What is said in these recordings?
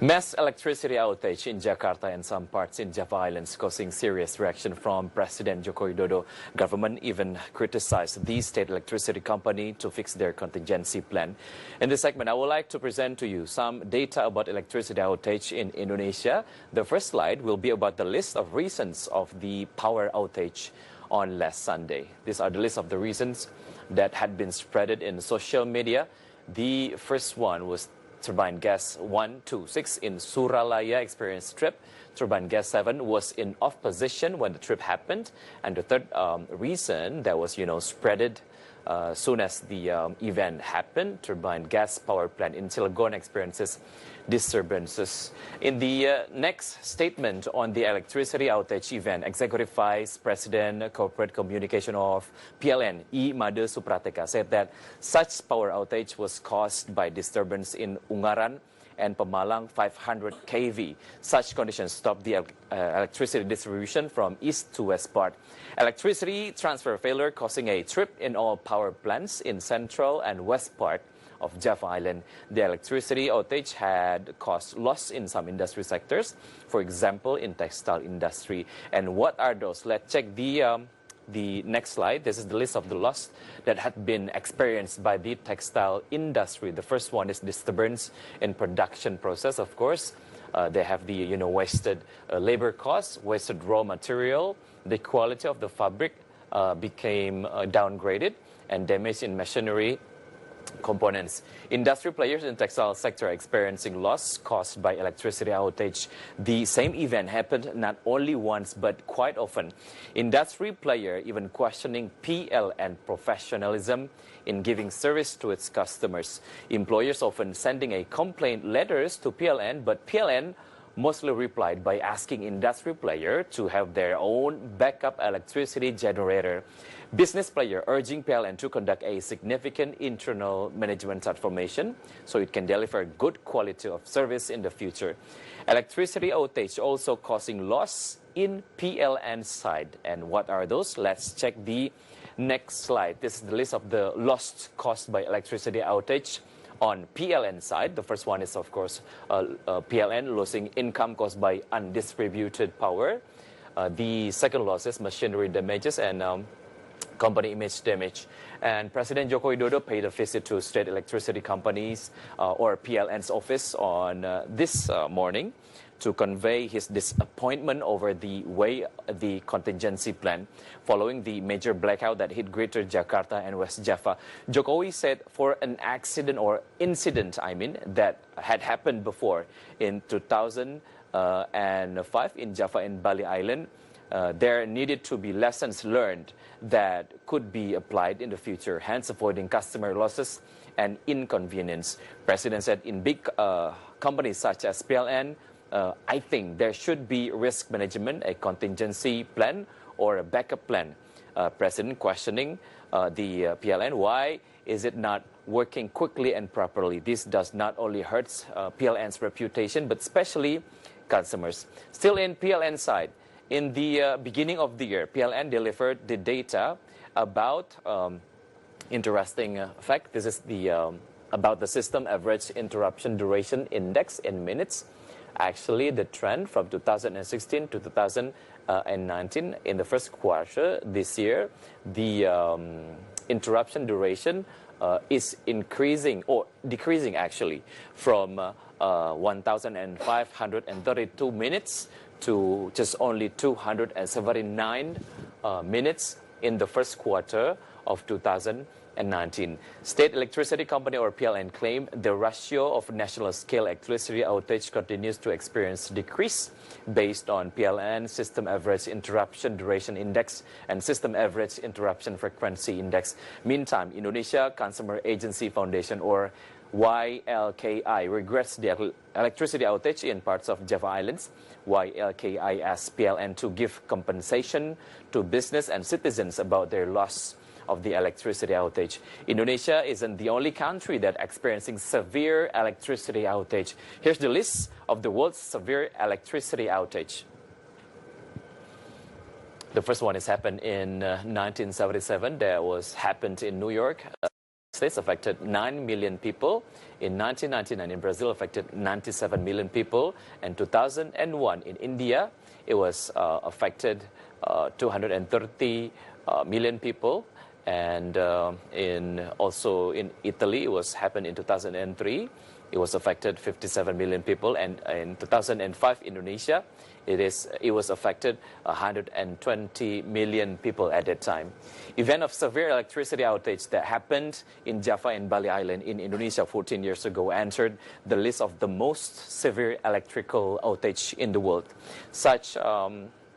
Mass electricity outage in Jakarta and some parts in Java Islands causing serious reaction from President Joko Widodo. Government even criticized the state electricity company to fix their contingency plan. In this segment, I would like to present to you some data about electricity outage in Indonesia. The first slide will be about the list of reasons of the power outage on last Sunday. These are the list of the reasons that had been spreaded in social media. The first one was Turbine Gas 126 in Suralaya experienced trip. Turbine Gas 7 was in off position when the trip happened. And the third reason that was, spreaded soon as the event happened, Turbine Gas Power Plant in Cilegon experiences disturbances. In the next statement on the electricity outage event, Executive Vice President Corporate Communication of PLN, I. Made Suprateka, said that such power outage was caused by disturbance in Ungaran and Pemalang 500 kV. Such conditions stopped the electricity distribution from east to west part. Electricity transfer failure causing a trip in all power plants in central and west part of Java Island. The electricity outage had caused loss in some industry sectors, for example, in textile industry. And what are those? Let's check the next slide. This is the list of the loss that had been experienced by the textile industry. The first one is disturbance in production process, of course. They have the wasted labor costs, wasted raw material. The quality of the fabric became downgraded, and damage in machinery components. Industry players in the textile sector are experiencing loss caused by electricity outage. The same event happened not only once but quite often. Industry player even questioning PLN professionalism in giving service to its customers. Employers often sending a complaint letters to PLN, but PLN mostly replied by asking industry player to have their own backup electricity generator. Business player urging PLN to conduct a significant internal management transformation so it can deliver good quality of service in the future. Electricity outage also causing loss in PLN side. And what are those? Let's check the next slide. This is the list of the loss caused by electricity outage on PLN side. The first one is, of course, PLN losing income caused by undistributed power. The second loss is machinery damages and company image damage. And President Joko Widodo paid a visit to state electricity companies or PLN's office on this morning to convey his disappointment over the way the contingency plan following the major blackout that hit Greater Jakarta and West Java. Jokowi said for an accident or incident, that had happened before in 2005 in Java and Bali Island, there needed to be lessons learned that could be applied in the future, hence avoiding customer losses and inconvenience. President said in big companies such as PLN, I think there should be risk management, a contingency plan or a backup plan. President questioning the PLN, why is it not working quickly and properly? This does not only hurts PLN's reputation, but especially customers. Still in PLN side, in the beginning of the year, PLN delivered the data about interesting fact. This is the about the system average interruption duration index in minutes. Actually, the trend from 2016 to 2019 in the first quarter this year, the interruption duration is increasing or decreasing actually from 1,532 minutes to just only 279 minutes in the first quarter of 2019. State Electricity Company or PLN claim the ratio of national scale electricity outage continues to experience decrease based on PLN System Average Interruption Duration Index and System Average Interruption Frequency Index. Meantime, Indonesia Consumer Agency Foundation or YLKI regrets the electricity outage in parts of Java Islands. YLKI asked PLN to give compensation to business and citizens about their loss of the electricity outage. Indonesia isn't the only country that experiencing severe electricity outage. Here's the list of the world's severe electricity outage. The first one has happened in 1977. That was happened in New York. States affected 9 million people. In 1999, in Brazil, affected 97 million people. And 2001, in India, it was affected 230 million people. And also in Italy, it was happened in 2003. It was affected 57 million people. And in 2005, Indonesia, it was affected 120 million people at that time. Event of severe electricity outage that happened in Java and Bali Island in Indonesia 14 years ago entered the list of the most severe electrical outage in the world. Such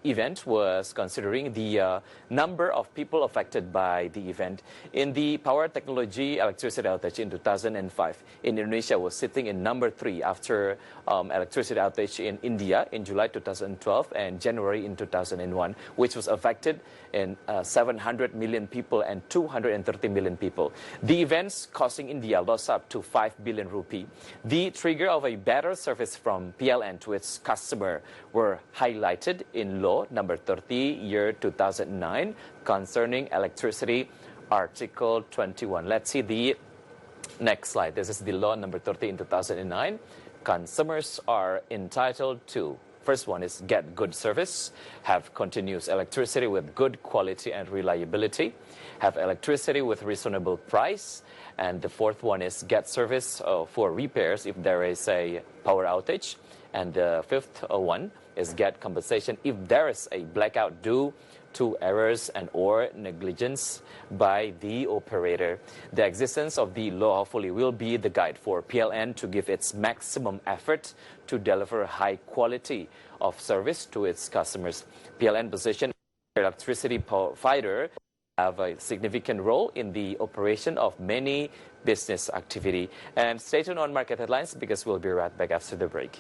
event was considering the number of people affected by the event. In the power technology electricity outage in 2005, Indonesia was sitting in number 3 after electricity outage in India in July 2012 and January in 2001, which was affected in 700 million people and 230 million people. The events costing India loss up to 5 billion rupee. The trigger of a better service from PLN to its customer were highlighted in law number 30, year 2009, concerning electricity, Article 21. Let's see the next slide. This is the law number 30 in 2009. Consumers are entitled to, first one is get good service, have continuous electricity with good quality and reliability, have electricity with reasonable price, and the fourth one is get service for repairs if there is a power outage, and the fifth one is get compensation if there is a blackout due to errors and or negligence by the operator. The existence of the law hopefully will be the guide for PLN to give its maximum effort to deliver high quality of service to its customers. PLN position electricity provider have a significant role in the operation of many business activity. And stay tuned on market headlines because we'll be right back after the break.